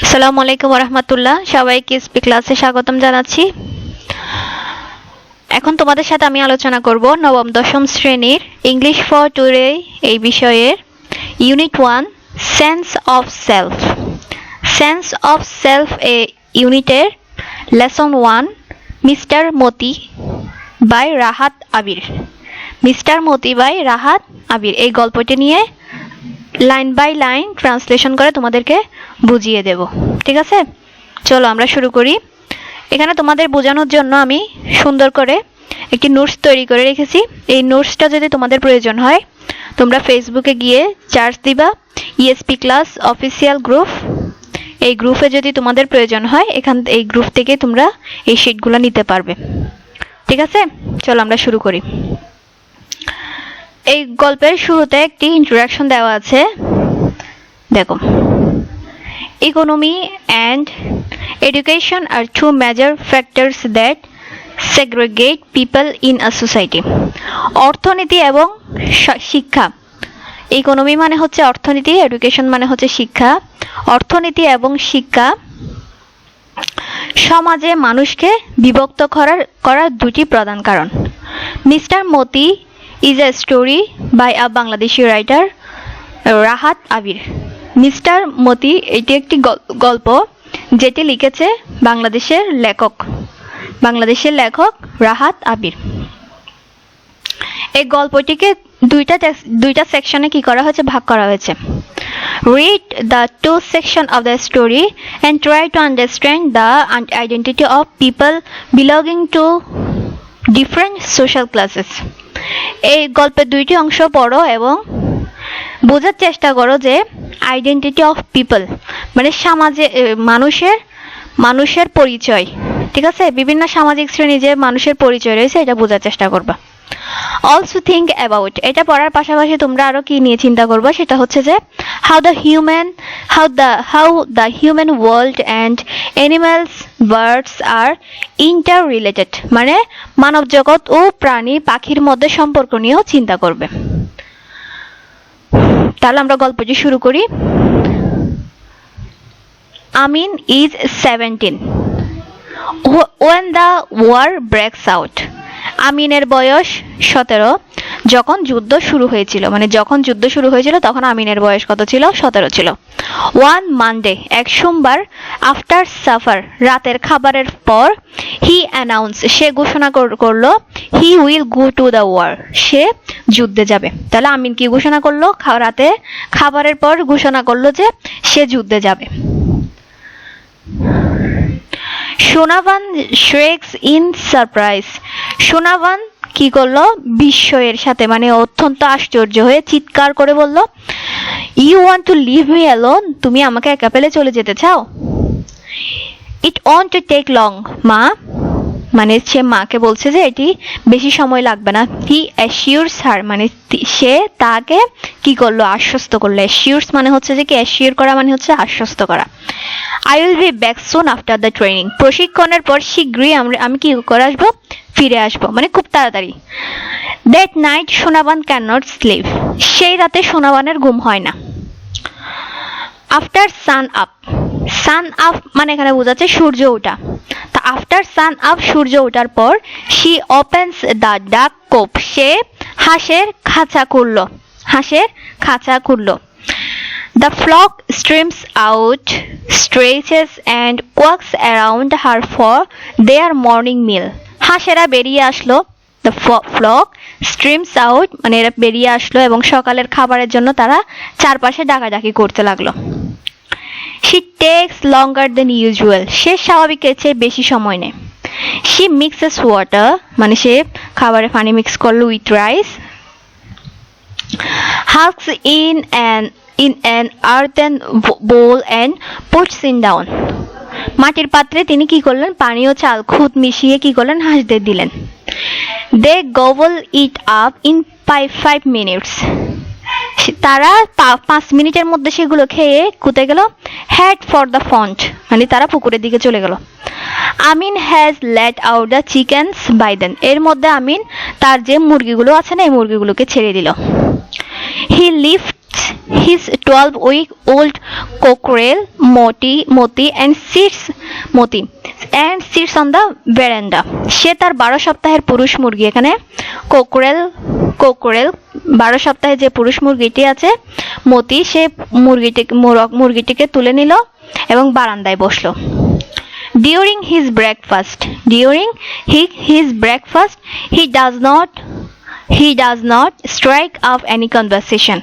আসসালামু আলাইকুম ওয়া রাহমাতুল্লাহ। সবাইকে এসপি ক্লাসে স্বাগতম জানাচ্ছি। এখন তোমাদের সাথে আমি আলোচনা করব নবম-দশম শ্রেণীর ইংলিশ ফর টুডে এই বিষয়ের unit 1 sense of self. Sense of self এ ইউনিটের lesson 1 Mister Moti by Rahat Abir. Mister Moti by Rahat Abir এই গল্পটি নিয়ে লাইন বাই লাইন ট্রান্সলেশন করে তোমাদেরকে বুঝিয়ে দেব। ঠিক আছে, চলো আমরা শুরু করি। এখানে তোমাদের বোঝানোর জন্য আমি সুন্দর করে একটি নোটস তৈরি করে রেখেছি। এই নোটসটা যদি তোমাদের প্রয়োজন হয় তোমরা ফেসবুকে গিয়ে সার্চ দিবা ইএসপি ক্লাস অফিসিয়াল গ্রুপ। এই গ্রুপে যদি তোমাদের প্রয়োজন হয় এই গ্রুপ থেকে তোমরা এই শিটগুলো নিতে পারবে। ঠিক আছে, চলো আমরা শুরু করি। এই গল্পের শুরুতে একটি ইন্ট্রোডাকশন দেওয়া আছে, দেখো। Economy and education are two major factors that segregate people in a society. অর্থনীতি এবং শিক্ষা। ইকোনমি মানে হচ্ছে অর্থনীতি, এডুকেশন মানে হচ্ছে শিক্ষা। অর্থনীতি এবং শিক্ষা সমাজে মানুষকে বিভক্ত করার দুটি প্রধান কারণ। Mister Moti is a story by a Bangladeshi writer Rahat Abir. Mister Moti এটি একটি গল্প যেটি লিখেছে বাংলাদেশের লেখক রাহাত আবির। এই গল্পটিকে দুইটা সেকশনে কি করা হয়েছে, ভাগ করা হয়েছে। Read the two sections of the story and try to understand the identity of people belonging to different social classes. এই গল্পের দুইটি অংশ পড়ো এবং বোঝার চেষ্টা করো যে আইডেন্টিটি অফ পিপল মানে সমাজে মানুষের পরিচয়। ঠিক আছে, বিভিন্ন সামাজিক শ্রেণী যে মানুষের পরিচয় রয়েছে এটা বোঝার চেষ্টা করবা। অলসো থিঙ্ক অ্যাবাউট, এটা পড়ার পাশাপাশি তোমরা আরো কি নিয়ে চিন্তা করবা, সেটা হচ্ছে যে how the human world and animals birds R inter related, মানে মানব জগৎ ও প্রাণী পাখির মধ্যে সম্পর্ক নিয়েও চিন্তা করবে। তাহলে আমরা গল্পটি শুরু করি। আমিন is 17 when the war breaks out. আমিনের বয়স 17 যখন যুদ্ধ শুরু হয়েছিল, তখন আমিনের বয়স কত ছিল? 17 ছিল। ওয়ান মানডে, এক সোমবার, আফটার সাফার, রাতের খাবারের পর, হি অ্যানাউন্স, সে ঘোষণা করলো, he will go to the war, সে যুদ্ধে যাবে। তাহলে আমিন কি ঘোষণা করলো? রাতে খাবারের পর ঘোষণা করলো যে সে যুদ্ধে যাবে। সোনাবান শ্রেক্স ইন সারপ্রাইজ, সোনাবান কি করলো? বিস্ময়ের সাথে, মানে অত্যন্ত আশ্চর্য হয়ে চিৎকার করে বলল, you want to leave me alone, তুমি আমাকে একা ফেলে চলে যেতে চাও? ইট ওয়ন্ট টু টেক লং মা, মানে সে মাকে বলছে যে এটি বেশি সময় লাগবে না। হি অ্যাসিওরস হার, মানে সে তাকে কি করলো? আশ্বস্ত করলো। অ্যাসিওরস মানে হচ্ছে যে কি, অ্যাসিওর করা মানে হচ্ছে আশ্বস্ত করা। I will be back soon after the training, প্রশিক্ষণের পর শীঘ্রই আমি কি করে আসবো? ফিরে আসবো, মানে খুব তাড়াতাড়ি। That night Sonaban can not slip, সেই রাতে সোনাবানের ঘুম হয় না। আফটার সান আপ মানে এখানে বোঝাচ্ছে সূর্য ওঠা। তা আফটার সান আপ, সূর্য ওঠার পর, শি ওপেন্স দ্য ডাক কোপ, সে হাঁসের খাঁচা খুললো। The flock streams out, stretches and quacks around her for their morning meal. হাঁসেরা বেরিয়ে আসলো। The flock streams out মানে এরা বেরিয়ে আসলো এবং সকালের খাবারের জন্য তারা চারপাশে ডাকাডাকি করতে লাগলো। She takes longer than usual, সে স্বাভাবিকের চেয়ে বেশি সময় নেয়। She mixes water, মানে সে খাবারে পানি মিক্স করলো with rice, husks in an earthen bowl and puts it down. মাটির পাত্রে তিনি কি করলেন? পানি ও চাল খুদ মিশিয়ে কি করলেন? হাঁসদের দিলেন। They gobble it up in 5 minutes. তারা 5 মিনিটের মধ্যে সেগুলো খেয়ে কোথায় গেল? head for the pond, মানে তারা পুকুরের দিকে চলে গেল। আমিন has let out the chickens by then, এর মধ্যে আমিন তার যে মুরগিগুলো আছে না, এই মুরগিগুলোকে ছেড়ে দিল। He left his 12-week-old cockerel Moti and sits on the veranda. সে তার 12 সপ্তাহের পুরুষ মুরগি, এখানে কোকরেল 12 সপ্তাহে যে পুরুষ মুরগিটি আছে মতি, সে মুরগিটিকে তুলে নিল এবং বারান্দায় বসলো। During his breakfast, he does not strike up any conversation.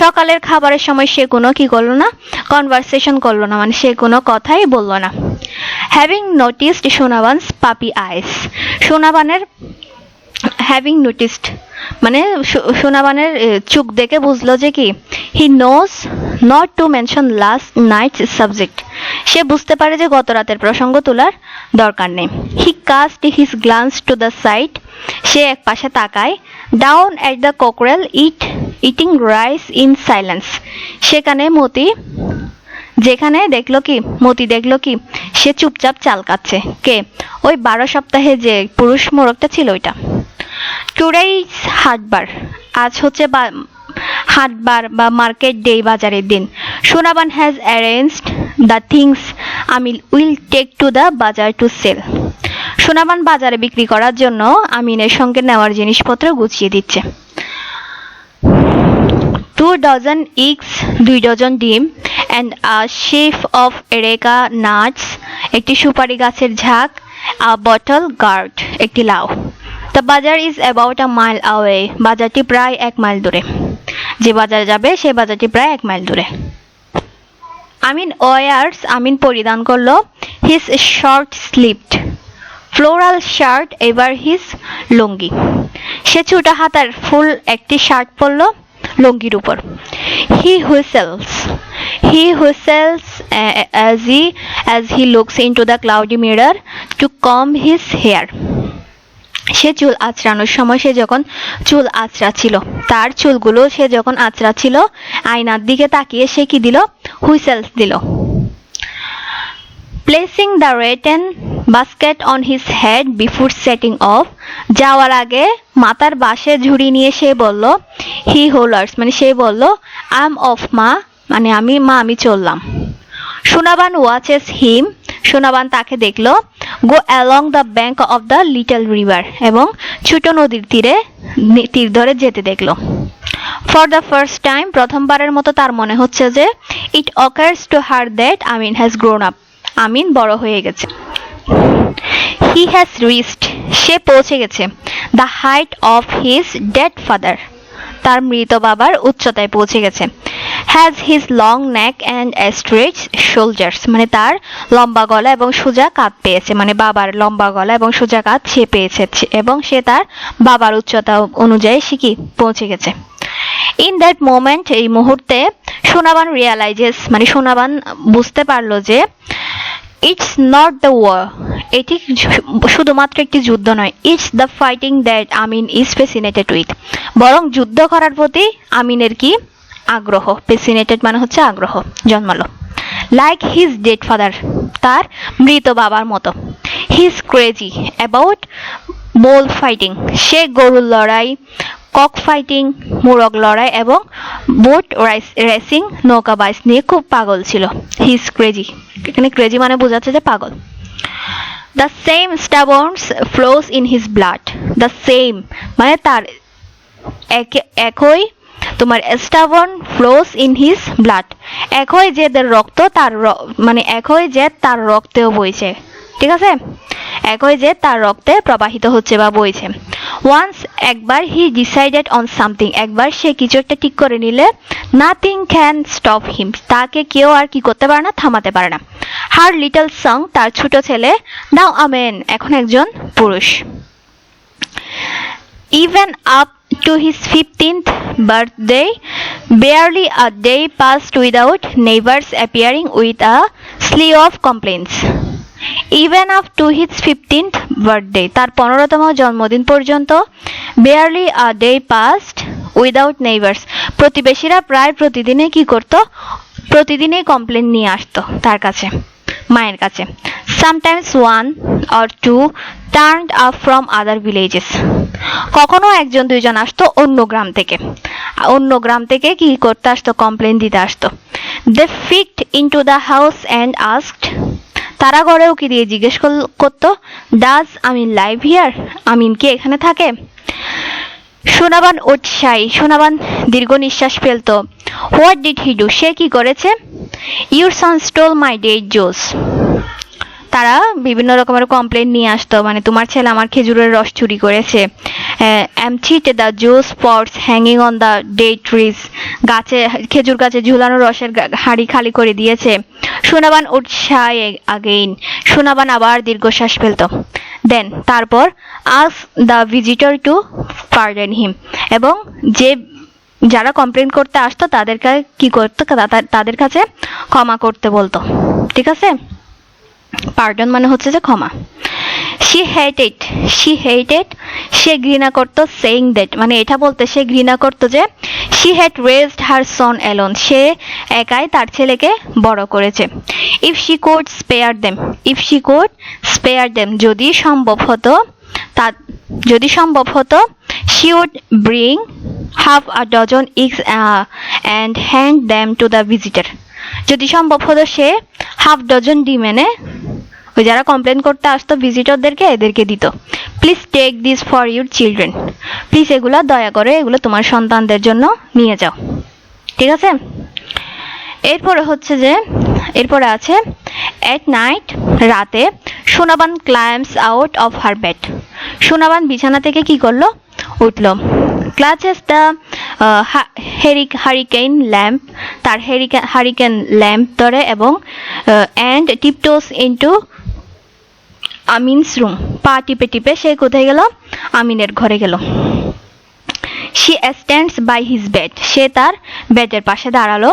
সকালের খাবারের সময় সে কোনো কি করলো না, কনভারসেশন করলো না, মানে সে কোনো কথাই বললো না। Having noticed Shonaban's puppy eyes, মানে সোনাবানের চোখ দেখে বুঝলো যে কি, he knows not to mention last night's subject. সে বুঝতে পারে যে গত রাতের প্রসঙ্গ তোলার দরকার নেই। He cast his glance to the side. সে এক পাশে তাকায়। Down at the cockerel eating rice in silence. যেখানে মতি দেখলো কি সে চুপচাপ চাল খাচ্ছে। কে? ওই 12 সপ্তাহে যে পুরুষ মোরগটা ছিল ওইটা। Today's হাটবার, আজ হচ্ছে হাটবার বা মার্কেট ডে, বাজারের দিন। Shonaban has arranged the things Ameen will take to the bazaar to sell. Sonaban বাজারে বিক্রি করার জন্য আমিনের সঙ্গে নেওয়ার জিনিসপত্র গুছিয়ে দিচ্ছে। 2 dozen eggs, 2 ডজন ডিম, and a sheaf of areca nuts, একটি সুপারি গাছের ঝাঁক, a bottle gourd, একটি লাউ। The bazaar is about a mile away. বাজারটি প্রায় 1 মাইল দূরে। যে বাজারে যাবে সে বাজারটি প্রায় 1 মাইল দূরে। আমিন পরিধান করলো his short sleeved floral shirt over his লুঙ্গি। সে ছোট হাতার ফুল একটি শার্ট পরলো লুঙ্গির উপর। He whistles as he looks into the cloudy mirror to comb his hair. সে চুল আঁচড়ানোর সময়, সে যখন চুল আঁচড়াচ্ছিল, তার চুলগুলো সে যখন আঁচড়াচ্ছিল, আয়নার দিকে তাকিয়ে সে কি দিল? হুইসেলস দিল। Placing the rattan basket on his head before setting off, যাওয়ার আগে মাথার বাঁশের ঝুড়ি নিয়ে সে বলল, he hollers, মানে সে বলল, I'm off মা, মানে আমি চললাম। Shonaban watches him, সোনাবান তাকে দেখলো, go along the bank of the little river, এবং ছোট নদীর তীর ধরে যেতে দেখলো। For the first time, প্রথমবারের মতো তার মনে হচ্ছে যে it occurs to her that Ameen has grown up, আমিন বড় হয়ে গেছে। He has reached, সে পৌঁছে গেছে, the height of his dead father, তার মৃত বাবার উচ্চতায় পৌঁছে গেছে। Has his long neck and straight shoulders, মানে তার লম্বা গলা এবং সোজা কাঁধ পেয়েছে, মানে বাবার লম্বা গলা এবং সোজা কাঁধ সে পেয়েছে, এবং সে তার বাবার উচ্চতা অনুযায়ী সে কি পৌঁছে গেছে। In that moment, এই মুহূর্তে সোনাবান realizes, মানে সোনাবান বুঝতে পারলো যে it's not the war, এটি শুধুমাত্র একটি যুদ্ধ নয়, it's the fighting that Ameen is fascinated with, বরং যুদ্ধ করার প্রতি আমিনের কি আগ্রহ, fascinated মানে হচ্ছে আগ্রহ জন্মালো। Like his dead father, তার মৃত বাবার মতো। He's crazy about bull fighting, সে গরুর লড়াই, কক ফাইটিং, মোরগ লড়াই এবং বোট রেসিং, নৌকা বাইচ নিয়ে খুব পাগল ছিল। He's crazy, এখানে crazy মানে বোঝাচ্ছে যে পাগল। The same stubbornness flows in his blood, the same মানে তার একই, তোমার stubborn flows in his blood, একই জেদের রক্ত তার, মানে একই জেদ তার রক্তেও বইছে, ঠিক আছে, একই জেদ তার রক্তে প্রবাহিত হচ্ছে বা বইছে। Once, একবার he decided on something, একবার সে কিছু একটা ঠিক করে নিলে nothing can stop him, তাকে কেউ আর কি করতে পারে না, থামাতে পারে না। Her little son, তার ছোট ছেলে, now a man, এখন একজন পুরুষ। Even up to his 15th birthday, barely a day passed without neighbors appearing with a slew of complaints. Even up to his 15th birthday, তার 15তম জন্মদিন পর্যন্ত, barely a day passed without neighbors, প্রতিবেশীরা প্রায় প্রতিদিনই কি করত, প্রতিদিনই কমপ্লেন নিয়ে আসতো তার কাছে। মায়ের কাছে। Sometimes one or two turned up from other villages. কখনো একজন দুইজন আসতো অন্য গ্রাম থেকে কি করতে আসতো, কমপ্লেন দিতে আসতো। They peeked into the house and asked, তারা ঘরে উকি দিয়ে জিজ্ঞেস করতো, Does Amin live here? আমিন কি এখানে থাকে? সোনাবান উৎসাহী, সোনাবান দীর্ঘ নিঃশ্বাস ফেলতো। What did he do? সে কি করেছে? Your son stole my date juice. তারা বিভিন্ন রকমের কমপ্লেন নিয়ে আসতো, মানে তোমার ছেলে আমার খেজুরের রস চুরি করেছে। Emptied the juice pots hanging on the date trees. খেজুর গাছে ঝুলানো রসের হাঁড়ি খালি করে দিয়েছে। সোনাবান উৎসাহী again. সোনাবান আবার দীর্ঘশ্বাস ফেলতো। Then তারপর ask the visitor to pardon him. এবং যারা কমপ্লেন করতে আসতো তাদেরকে কি করতো, তাদের কাছে ক্ষমা করতে বলতো। ঠিক আছে, পার্ডন মানে হচ্ছে যে ক্ষমা। she hated সে ঘৃণা করতো, saying that মানে এটা বলতে সে ঘৃণা করতো যে she had raised her son alone, সে একাই তার ছেলেকে বড় করেছে। if she could spare them যদি সম্ভব হতো she would bring half a dozen eggs and hand them to the visitor. যদি সম্ভব হতো সে হাফ ডজন ডিম এনে ওই যারা কমপ্লেন করতে আসতো ভিজিটরদেরকে এদেরকে দিত। Please take this for your children, please এগুলো দয়া করে এগুলো তোমার সন্তানদের জন্য নিয়ে যাও। ঠিক আছে, এরপরে আছে এট নাইট, রাতে Sonaban ক্লাইম্বস out of her bed, Sonaban বিছানা থেকে কি করলো, উঠলো। ক্লাচেস দ্য হারিকেন ল্যাম্প, তার হারিকেন ল্যাম্প ধরে এবং অ্যান্ড টিপটোস ইনটু আমিনস রুম, পা টিপে টিপে সে কোথায় গেল, আমিনের ঘরে গেল। she stands by his bed, সে তার বেডের পাশে দাঁড়ালো।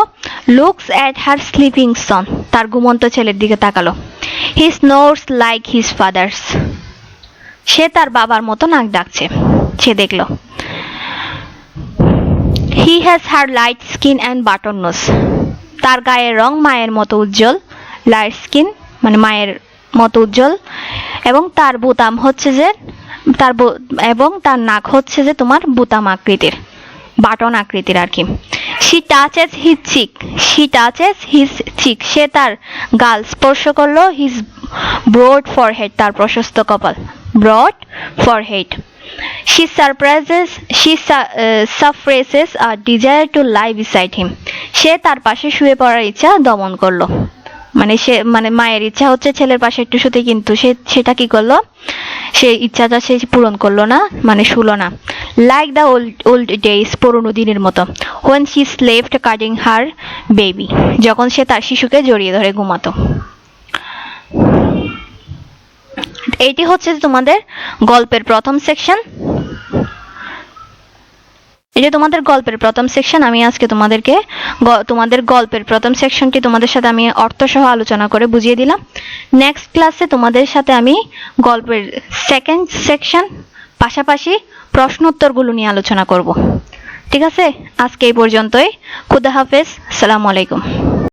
looks at her sleeping son, তার ঘুমন্ত ছেলের দিকে তাকালো। he snores like his father's, সে তার বাবার মতো নাক ডাকছে, সে দেখলো। he has her light skin and button nose, তার গায়ের রং মায়ের মতো উজ্জ্বল, লাইট স্কিন মানে মায়ের মতো উজ্জ্বল, এবং তার বুতাম হচ্ছে যে এবং তার নাক হচ্ছে যে তোমার বুতাম আকৃতির, বাটন আকৃতির আর কি। she touches his cheek, সে তার গাল স্পর্শ করলো। his broad forehead, তার প্রশস্ত কপাল, broad forehead. she suppresses a desire to lie beside him, সে তার পাশে শুয়ে পড়ার ইচ্ছা দমন করলো। মানে মায়ের ইচ্ছা হচ্ছে ছেলের পাশে একটু শুতে, কিন্তু সেটা কি করলো, সে ইচ্ছাটা সে পূরণ করলো না, মানে শুলো না। লাইক দ্য ওল্ড ডেজ, পুরনো দিনের মতো। when she slept cuddling her baby, যখন সে তার শিশুকে জড়িয়ে ধরে ঘুমাতো। এটি হচ্ছে তোমাদের গল্পের প্রথম সেকশন। এটা তোমাদের গল্পের প্রথম সেকশন। আমি আজকে তোমাদের গল্পের প্রথম সেকশনটি তোমাদের সাথে আমি অর্থসহ আলোচনা করে বুঝিয়ে দিলাম। নেক্সট ক্লাসে তোমাদের সাথে আমি গল্পের সেকেন্ড সেকশন পাশাপাশি প্রশ্ন উত্তরগুলো নিয়ে আলোচনা করব। ঠিক আছে, আজকে এই পর্যন্তই। খুদা হাফেজ, আসসালামু আলাইকুম।